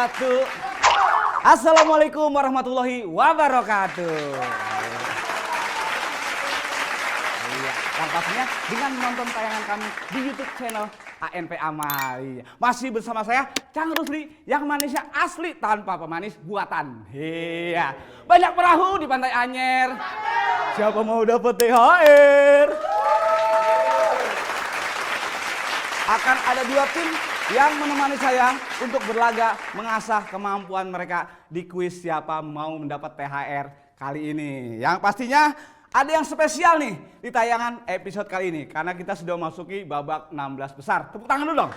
wabarakatuh. Assalamualaikum warahmatullahi wabarakatuh. Iya, yang pastinya dengan menonton tayangan kami di YouTube channel ANP Amal. Masih bersama saya Cang Rusli yang manisnya asli tanpa pemanis buatan. Iya, banyak perahu di Pantai Anyer. Siapa mau dapat THR? Akan ada 2 tim yang menemani saya untuk berlaga mengasah kemampuan mereka di kuis siapa mau mendapat THR kali ini. Yang pastinya ada yang spesial nih di tayangan episode kali ini karena kita sudah masuki babak 16 besar. Tepuk tangan dulu dong.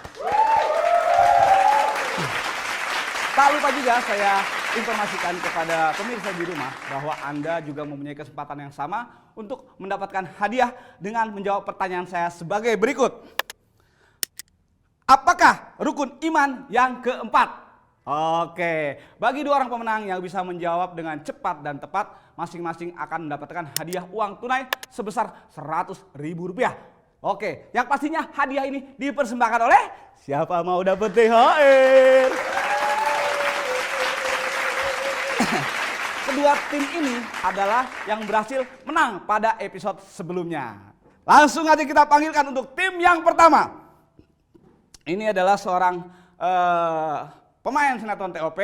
Tak lupa juga saya informasikan kepada pemirsa di rumah bahwa Anda juga mempunyai kesempatan yang sama untuk mendapatkan hadiah dengan menjawab pertanyaan saya sebagai berikut. Apakah rukun iman yang keempat? Oke, bagi 2 orang pemenang yang bisa menjawab dengan cepat dan tepat, masing-masing akan mendapatkan hadiah uang tunai sebesar Rp100.000. Oke, yang pastinya hadiah ini dipersembahkan oleh siapa mau dapat THR? Kedua tim ini adalah yang berhasil menang pada episode sebelumnya. Langsung aja kita panggilkan untuk tim yang pertama. Ini adalah seorang pemain sinetron TOP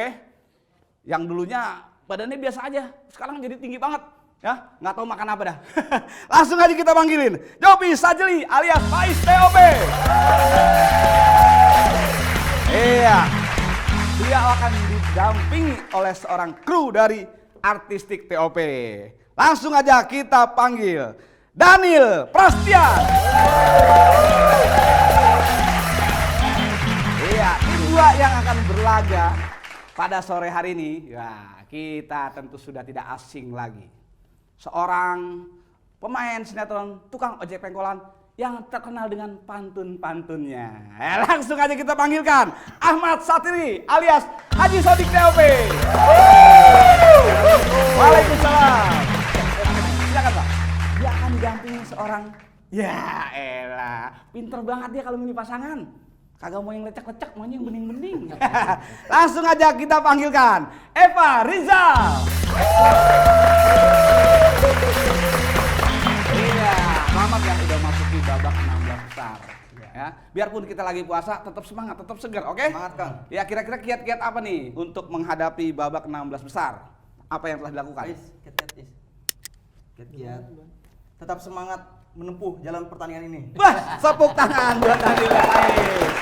yang dulunya badannya biasa aja, sekarang jadi tinggi banget, ya nggak tahu makan apa dah. Langsung aja kita panggilin, Jopi Sajeli alias Faiz TOP. Iya, dia akan didampingi oleh seorang kru dari artistik TOP. Langsung aja kita panggil Daniel Prastian. Tim 2 yang akan berlaga pada sore hari ini, ya kita tentu sudah tidak asing lagi. Seorang pemain sinetron tukang ojek pengkolan yang terkenal dengan pantun-pantunnya. Langsung aja kita panggilkan Ahmad Satiri alias Haji Sodik TOP. Waalaikumsalam. Silakan Pak. Dia akan didampingi seorang, ya elah, pinter banget dia kalau milih pasangan. Kagak mau yang lecek-lecek, maunya yang bening-bening. Langsung aja kita panggilkan Eva Rizal. Iya, selamat ya udah masuki babak 16 besar. Ya, biarpun kita lagi puasa, tetap semangat, tetap segar, oke? Semangat, Kang. Ya, kira-kira kiat-kiat apa nih untuk menghadapi babak 16 besar? Apa yang telah dilakukan? Kiat-kiat. Tetap semangat menempuh jalan pertandingan ini. Wah, tepuk tangan buat Daniel Faiz.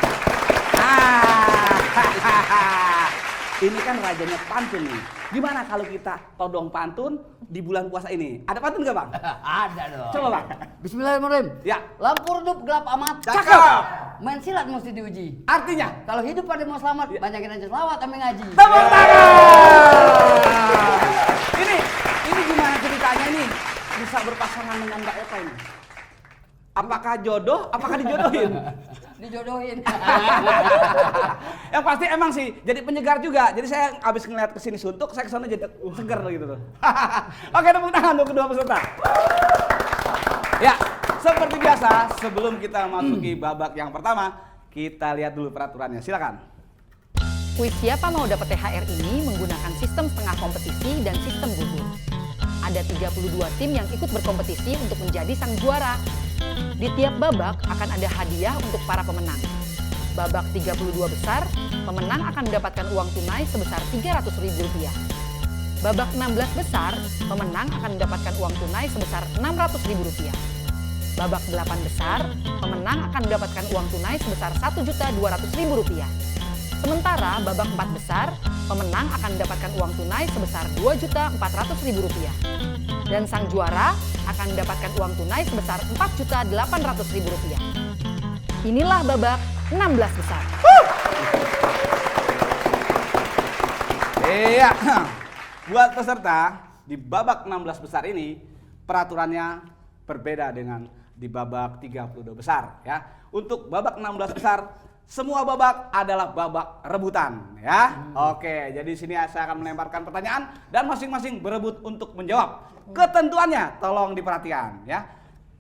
Ini kan rajanya pantun nih. Gimana kalau kita todong pantun di bulan puasa ini? Ada pantun nggak Bang? Ada dong. Coba Bang. Bismillahirrahmanirrahim. Ya. Lampu redup gelap amat. Cakep. Main silat mesti diuji. Artinya? Kalau hidup pada mau selamat, banyakin aja selawat sampai ngaji. Tepuk tangan. Ini gimana ceritanya ini? Bisa berpasangan dengan Mbak Eva ini? Apakah jodoh? Apakah dijodohin? Dijodohin. Yang pasti emang sih jadi penyegar juga. Jadi saya abis ngeliat kesini suntuk, saya kesana jadi seger gitu tuh. Oke, tepuk tangan untuk kedua peserta. Ya, seperti biasa sebelum kita masuki babak yang pertama, kita lihat dulu peraturannya. Silakan. Kuis siapa mau dapat THR ini menggunakan sistem setengah kompetisi dan sistem gugur. Ada 32 tim yang ikut berkompetisi untuk menjadi sang juara. Di tiap babak akan ada hadiah untuk para pemenang. Babak 32 besar, pemenang akan mendapatkan uang tunai sebesar Rp300.000. Babak 16 besar, pemenang akan mendapatkan uang tunai sebesar Rp600.000. Babak 8 besar, pemenang akan mendapatkan uang tunai sebesar Rp1.200.000. Sementara babak 4 besar, pemenang akan mendapatkan uang tunai sebesar Rp2.400.000. Dan sang juara akan mendapatkan uang tunai sebesar Rp4.800.000. Inilah babak 16 besar. Iya, buat peserta di babak 16 besar ini peraturannya berbeda dengan di babak 32 besar ya. Untuk babak 16 besar semua babak adalah babak rebutan ya. Oke, jadi di sini saya akan melemparkan pertanyaan dan masing-masing berebut untuk menjawab. Ketentuannya tolong diperhatikan ya.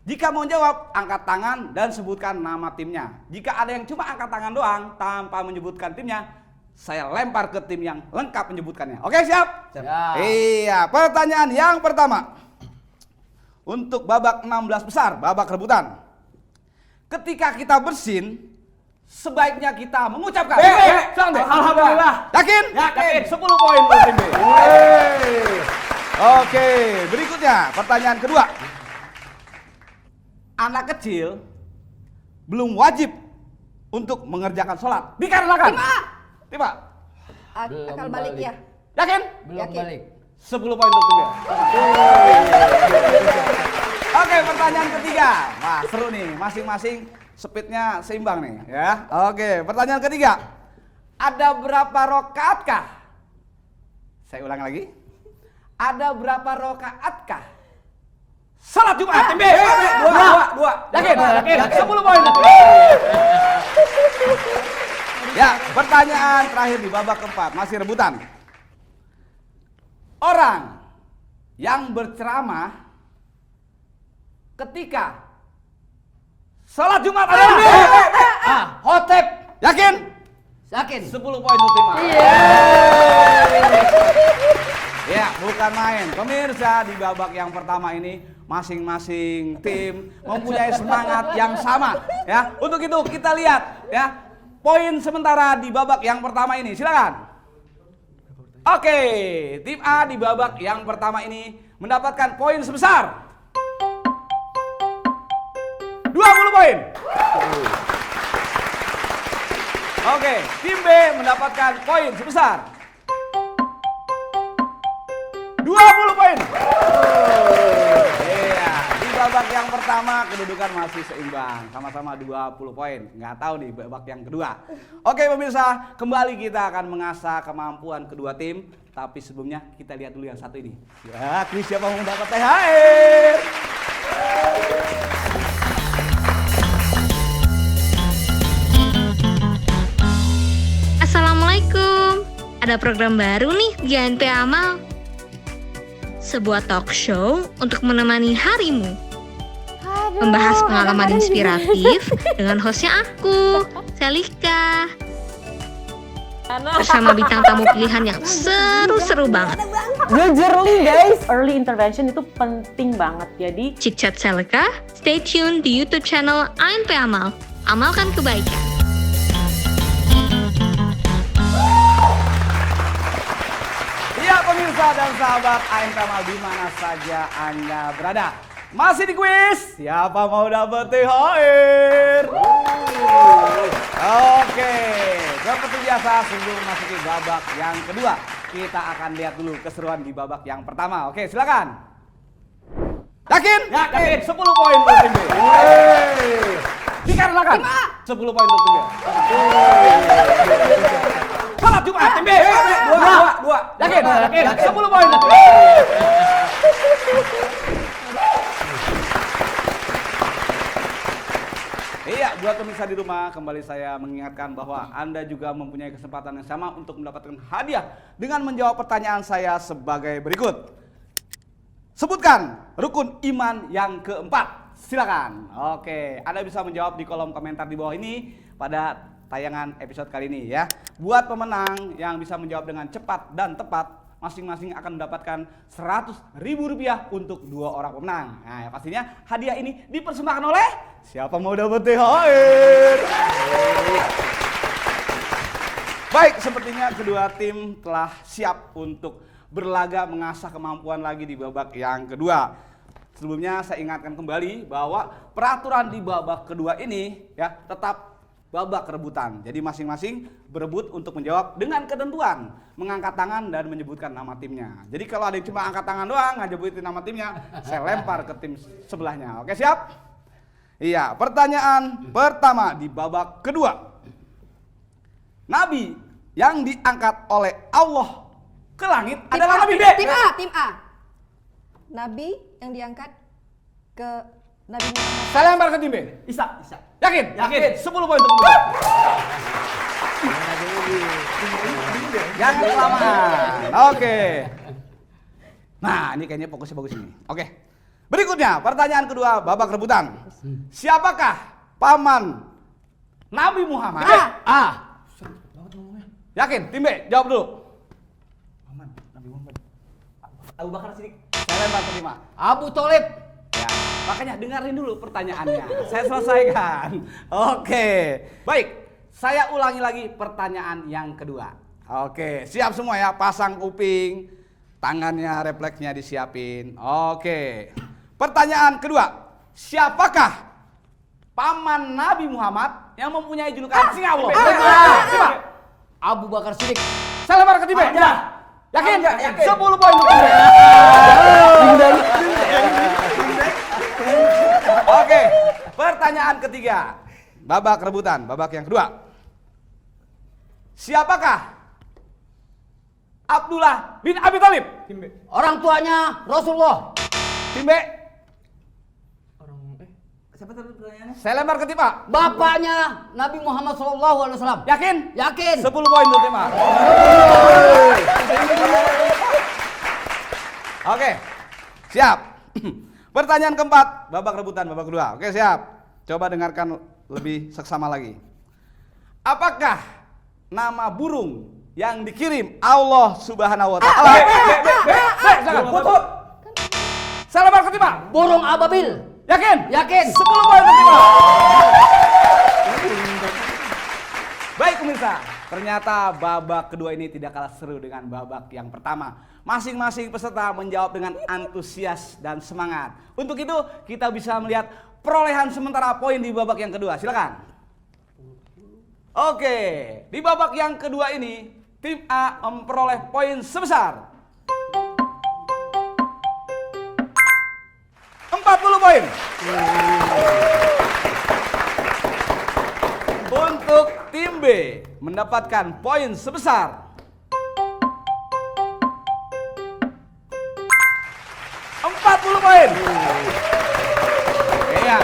Jika mau jawab, angkat tangan dan sebutkan nama timnya. Jika ada yang cuma angkat tangan doang tanpa menyebutkan timnya, saya lempar ke tim yang lengkap menyebutkannya. Oke, siap? Siap. Ya. Iya, pertanyaan yang pertama. Untuk babak 16 besar, babak rebutan. Ketika kita bersin, sebaiknya kita mengucapkan Alhamdulillah. Yakin? Yakin. 10 poin untuk tim B. Oke, berikutnya pertanyaan kedua. Anak kecil belum wajib untuk mengerjakan sholat. Dikarenakan. Tiba. Belum Akal balik ya. Yakin? Belum Yakin. balik. 10 poin untuk tim B. Oke, pertanyaan ketiga. Wah, seru nih. Masing-masing speednya seimbang nih, ya. Oke, pertanyaan ketiga. Ada berapa rokaatkah? Saya ulang lagi. Ada berapa rokaatkah salat Jumat tim B? Dua. Yakin? 10 poin. Ya, pertanyaan terakhir di babak keempat, masih rebutan. Orang yang berceramah ketika salat Jumat adalah khotib. Yakin? Yakin. 10 poin untuk tim A. Ya, bukan main. Pemirsa, di babak yang pertama ini masing-masing tim mempunyai semangat yang sama, ya. Untuk itu kita lihat, ya, poin sementara di babak yang pertama ini. Silakan. Oke, tim A di babak yang pertama ini mendapatkan poin sebesar 20 poin. Oke, tim B mendapatkan poin sebesar 20 poin. Iya, di babak yang pertama kedudukan masih seimbang, sama-sama 20 poin. Nggak tahu nih babak yang kedua. Oke pemirsa, kembali kita akan mengasah kemampuan kedua tim. Tapi sebelumnya kita lihat dulu yang satu ini. Ya, kuis siapa mau mendapat THR? Assalamualaikum. Ada program baru nih di ANP Amal. Sebuah talk show untuk menemani harimu. Membahas pengalaman inspiratif dengan hostnya aku, Selika. Bersama bintang tamu pilihan yang seru-seru banget. Jujur nih guys, early intervention itu penting banget. Jadi Chit-chat Selika, stay tune di YouTube channel ANP Amal. Amalkan kebaikan. Iya pemirsa dan sahabat ANP Amal di mana saja Anda berada. Masih di kuis, siapa mau dapat THR? Oke, seperti biasa sebelum memasuki babak yang kedua, kita akan lihat dulu keseruan di babak yang pertama. Oke, silakan. Yakin? Yakin. 10 poin untuk tim B. Dikarenakan 10 poin untuk tim B. Salat Jumat tim B. Dua. Yakin? 10 poin. Iya, buat pemirsa di rumah, kembali saya mengingatkan bahwa Anda juga mempunyai kesempatan yang sama untuk mendapatkan hadiah dengan menjawab pertanyaan saya sebagai berikut. Sebutkan rukun iman yang keempat. Silakan. Oke, Anda bisa menjawab di kolom komentar di bawah ini pada tayangan episode kali ini ya. Buat pemenang yang bisa menjawab dengan cepat dan tepat, masing-masing akan mendapatkan Rp100.000 untuk 2 orang pemenang. Nah, ya pastinya hadiah ini dipersembahkan oleh siapa mau dapat THR? Baik, sepertinya kedua tim telah siap untuk berlaga mengasah kemampuan lagi di babak yang kedua. Sebelumnya saya ingatkan kembali bahwa peraturan di babak kedua ini ya tetap babak rebutan. Jadi masing-masing berebut untuk menjawab dengan ketentuan mengangkat tangan dan menyebutkan nama timnya. Jadi kalau ada yang cuma angkat tangan doang nggak nyebutin nama timnya, saya lempar ke tim sebelahnya. Oke, siap? Iya, pertanyaan pertama di babak kedua. Nabi yang diangkat oleh Allah ke langit adalah Nabi B. Tim A. Nabi yang diangkat ke Nabi Muhammad. Saya lempar ke tim B. Isa. Yakin? Yakin. 10 poin untuk tim B. Jangan kelamaan. Oke. Nah, ini kayaknya fokusnya bagus ini. Oke. Berikutnya, pertanyaan kedua babak rebutan. Siapakah paman Nabi Muhammad? A. Yakin? Tim B, jawab dulu. Nabi Muhammad. Abu Bakar Siddiq. Saya lempar ke tim A. Abu Thalib. Ya, makanya dengerin dulu pertanyaannya. Saya selesaikan. Oke. Baik, saya ulangi lagi pertanyaan yang kedua. Oke, siap semua ya, pasang kuping, tangannya, refleksnya disiapin. Oke. Pertanyaan kedua. Siapakah paman Nabi Muhammad yang mempunyai julukan Singa Allah? Abu Bakar Siddiq. Saya lempar ke tim B. Yakin? Yakin. 10 poin untuk tim B. Oke, pertanyaan ketiga. Babak rebutan, babak yang kedua. Siapakah Abdullah bin Abi Thalib? Tim B. Orang tuanya Rasulullah. Tim B. Siapa tadi pertanyaannya? Saya lempar ke tim A. Bapaknya Nabi Muhammad SAW. Yakin? Yakin. 10 poin untuk tim A. Oke, siap. Pertanyaan keempat, babak rebutan, babak kedua. Oke, siap. Coba dengarkan lebih seksama lagi. Apakah nama burung yang dikirim Allah Subhanahu wa Ta'ala? Saya lempar ke tim A. Burung ababil. Yakin? Yakin. 10 poin untuk tim A. Baik pemirsa, ternyata babak kedua ini tidak kalah seru dengan babak yang pertama. Masing-masing peserta menjawab dengan antusias dan semangat. Untuk itu kita bisa melihat perolehan sementara poin di babak yang kedua. Silakan. Oke, di babak yang kedua ini tim A memperoleh poin sebesar 40 poin. Untuk tim B mendapatkan poin sebesar 40 poin. Iya,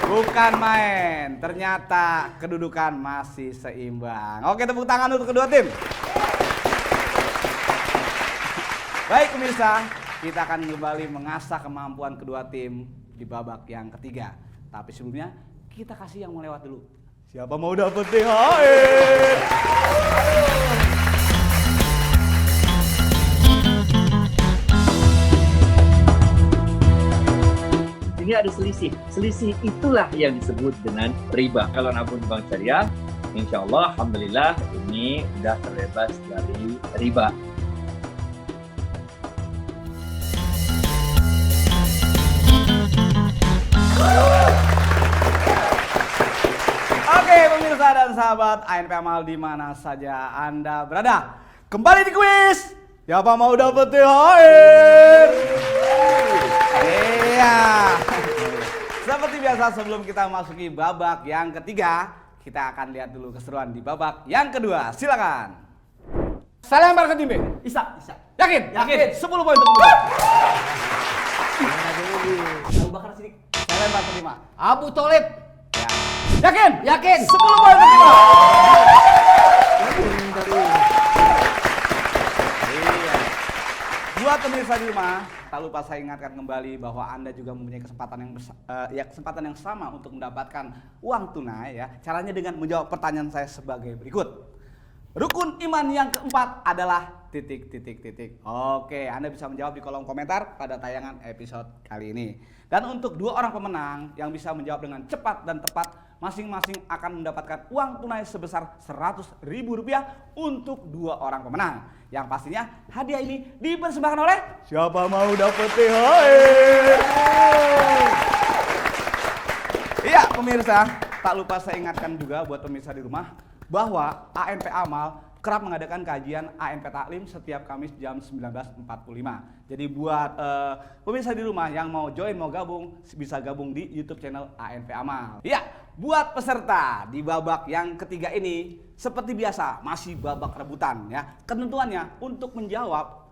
bukan main. Ternyata kedudukan masih seimbang. Oke, tepuk tangan untuk kedua tim. Baik pemirsa, kita akan kembali mengasah kemampuan kedua tim di babak yang ketiga. Tapi sebelumnya kita kasih yang mau lewat dulu. Siapa mau dapet THR? Ini ada selisih. Selisih itulah yang disebut dengan riba. Kalau nabung bank syariah, insya Allah, alhamdulillah ini sudah terbebas dari riba. Oke pemirsa dan sahabat ANP Amal di mana saja Anda berada. Kembali di kuis. Siapa mau dapet THR? Iya. Seperti biasa sebelum kita masuki babak yang ketiga, kita akan lihat dulu keseruan di babak yang kedua. Silakan. Saya lempar ke tim B. Isa. Yakin? Yakin. 10 poin untuk tim B. Abu Bakar Siddiq. Saya lempar ke tim A. Abu Thalib. Ya. Yakin? Yakin. 10 poin untuk tim A. Iya. Buat pemirsa di rumah, tak lupa saya ingatkan kembali bahwa Anda juga mempunyai kesempatan yang sama untuk mendapatkan uang tunai ya. Caranya dengan menjawab pertanyaan saya sebagai berikut. Rukun iman yang keempat adalah titik. Oke, Anda bisa menjawab di kolom komentar pada tayangan episode kali ini. Dan untuk 2 orang pemenang yang bisa menjawab dengan cepat dan tepat, masing-masing akan mendapatkan uang tunai sebesar Rp100.000 untuk 2 orang pemenang. Yang pastinya hadiah ini dipersembahkan oleh siapa mau dapet THR? Iya pemirsa, tak lupa saya ingatkan juga buat pemirsa di rumah bahwa ANP Amal kerap mengadakan kajian ANP Taklim setiap Kamis jam 19.45. Jadi buat pemirsa di rumah yang mau join, mau gabung, bisa gabung di YouTube channel ANP Amal. Iya, buat peserta di babak yang ketiga ini, seperti biasa masih babak rebutan ya. Ketentuannya untuk menjawab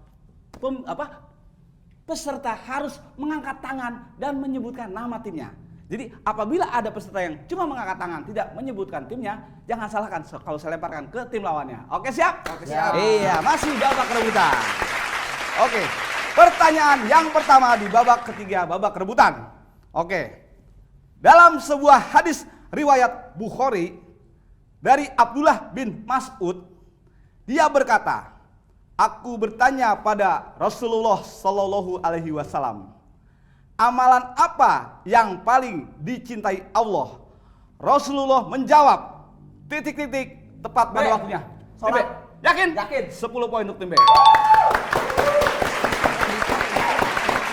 peserta harus mengangkat tangan dan menyebutkan nama timnya. Jadi apabila ada peserta yang cuma mengangkat tangan, tidak menyebutkan timnya, jangan salahkan kalau saya lemparkan ke tim lawannya. Oke siap? Oke, siap. Iya, masih babak rebutan. Oke, pertanyaan yang pertama di babak ketiga, babak rebutan. Oke, dalam sebuah hadis riwayat Bukhari dari Abdullah bin Mas'ud, Dia berkata, aku bertanya pada Rasulullah Shallallahu Alaihi Wasallam, amalan apa yang paling dicintai Allah? Rasulullah menjawab, titik-titik, tepat pada waktunya. Tim B, yakin? Yakin. 10 poin untuk tim B.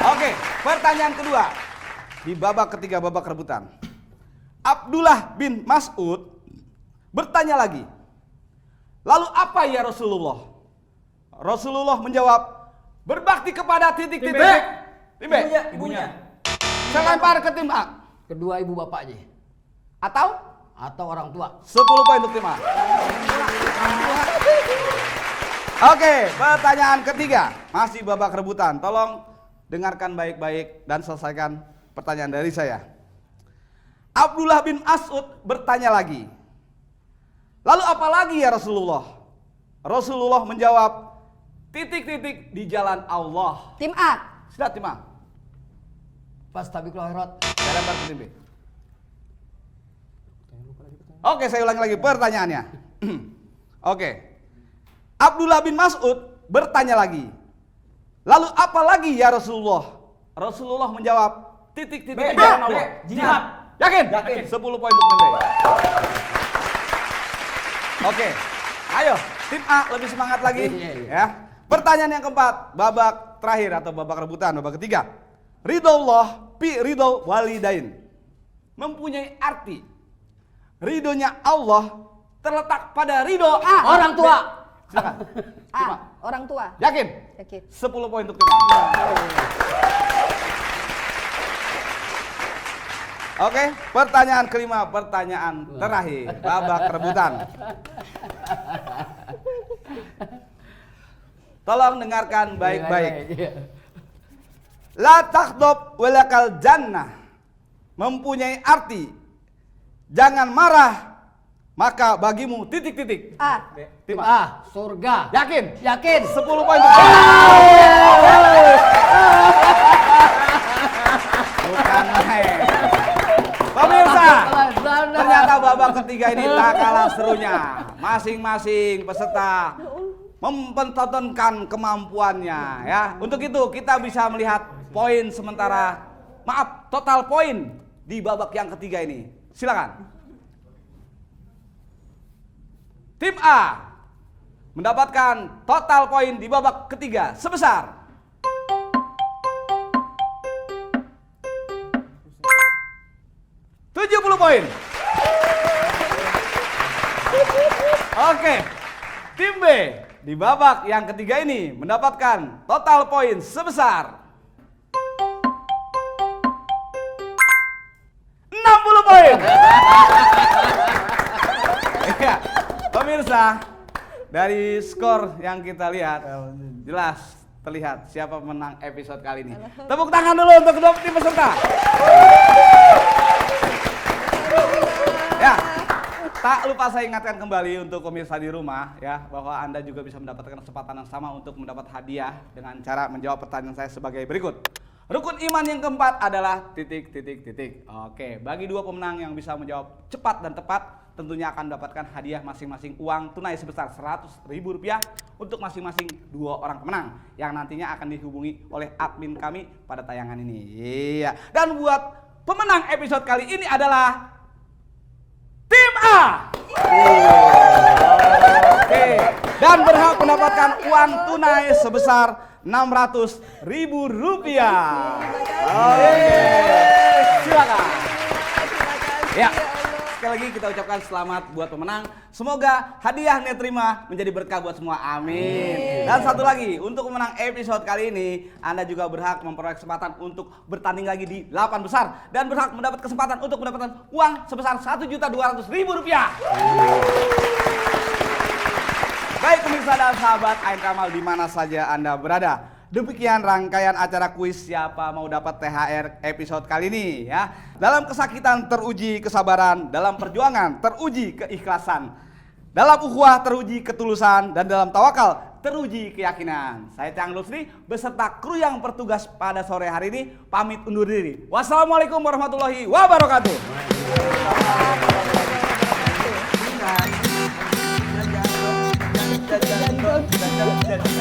Oke, pertanyaan kedua. Di babak ketiga, babak rebutan. Abdullah bin Mas'ud bertanya lagi, lalu apa ya Rasulullah? Rasulullah menjawab, berbakti kepada titik-titik. Tim B. Ibunya. Saya lempar ke tim A. Kedua ibu bapaknya. Atau Atau orang tua. 10 poin untuk tim A. Oke, pertanyaan ketiga. Masih babak rebutan. Tolong dengarkan baik-baik dan selesaikan pertanyaan dari saya. Abdullah bin Mas'ud bertanya lagi, lalu apa lagi ya Rasulullah? Rasulullah menjawab, titik-titik di jalan Allah. Tim A. Sudah tim A. Fastabiqul khairat. Saya lempar ke tim B. Oke, saya ulangi lagi pertanyaannya. Oke. Abdullah bin Mas'ud bertanya lagi, lalu apa lagi ya Rasulullah? Rasulullah menjawab, titik-titik di jalan Allah. Jihad. Yakin? Yakin. 10 poin untuk tim B. Oke, ayo tim A lebih semangat lagi. Ya. Pertanyaan yang keempat, babak terakhir atau babak rebutan, babak ketiga. Ridho fi ridho walidain mempunyai arti. Ridhonya Allah terletak pada ridho Orang tua. Silakan. Tim A. Orang tua. Yakin? Yakin. 10 poin untuk tim A. Oke, pertanyaan kelima, pertanyaan terakhir, babak rebutan. Tolong dengarkan baik-baik. La takdob walakal jannah mempunyai arti jangan marah maka bagimu titik-titik. A. Tim A. Ah, surga. Yakin? Yakin. 10 poin untuk bukan main. Pemirsa, ternyata babak ketiga ini tak kalah serunya. Masing-masing peserta mempertontonkan kemampuannya ya. Untuk itu kita bisa melihat poin sementara, maaf, total poin di babak yang ketiga ini. Silakan. Tim A mendapatkan total poin di babak ketiga sebesar 70 poin. Oke, tim B di babak yang ketiga ini mendapatkan total poin sebesar 60 poin. Iya, pemirsa, dari skor yang kita lihat jelas terlihat siapa pemenang episode kali ini. Tepuk tangan dulu untuk kedua tim peserta. Ya, tak lupa saya ingatkan kembali untuk pemirsa di rumah ya, bahwa Anda juga bisa mendapatkan kesempatan yang sama untuk mendapat hadiah dengan cara menjawab pertanyaan saya sebagai berikut. Rukun iman yang keempat adalah titik-titik-titik. Oke, bagi dua pemenang yang bisa menjawab cepat dan tepat, tentunya akan mendapatkan hadiah masing-masing uang tunai sebesar Rp100.000 untuk masing-masing dua orang pemenang yang nantinya akan dihubungi oleh admin kami pada tayangan ini. Iya. Dan buat pemenang episode kali ini adalah tim A. Oke. Dan berhak mendapatkan uang tunai sebesar Rp600.000. Oke. Silakan. Ya. Sekali lagi kita ucapkan selamat buat pemenang. Semoga hadiah yang diterima menjadi berkah buat semua. Amin. Dan satu lagi, untuk pemenang episode kali ini, Anda juga berhak memperoleh kesempatan untuk bertanding lagi di 8 besar dan berhak mendapat kesempatan untuk mendapatkan uang sebesar Rp1.200.000. Baik pemirsa dan sahabat Ain Kamal di mana saja Anda berada. Demikian rangkaian acara kuis siapa mau dapat THR episode kali ini ya. Dalam kesakitan teruji kesabaran, dalam perjuangan teruji keikhlasan, dalam ukhuwah teruji ketulusan, dan dalam tawakal teruji keyakinan. Saya Cang Lusri beserta kru yang bertugas pada sore hari ini pamit undur diri. Wassalamualaikum warahmatullahi wabarakatuh. jadi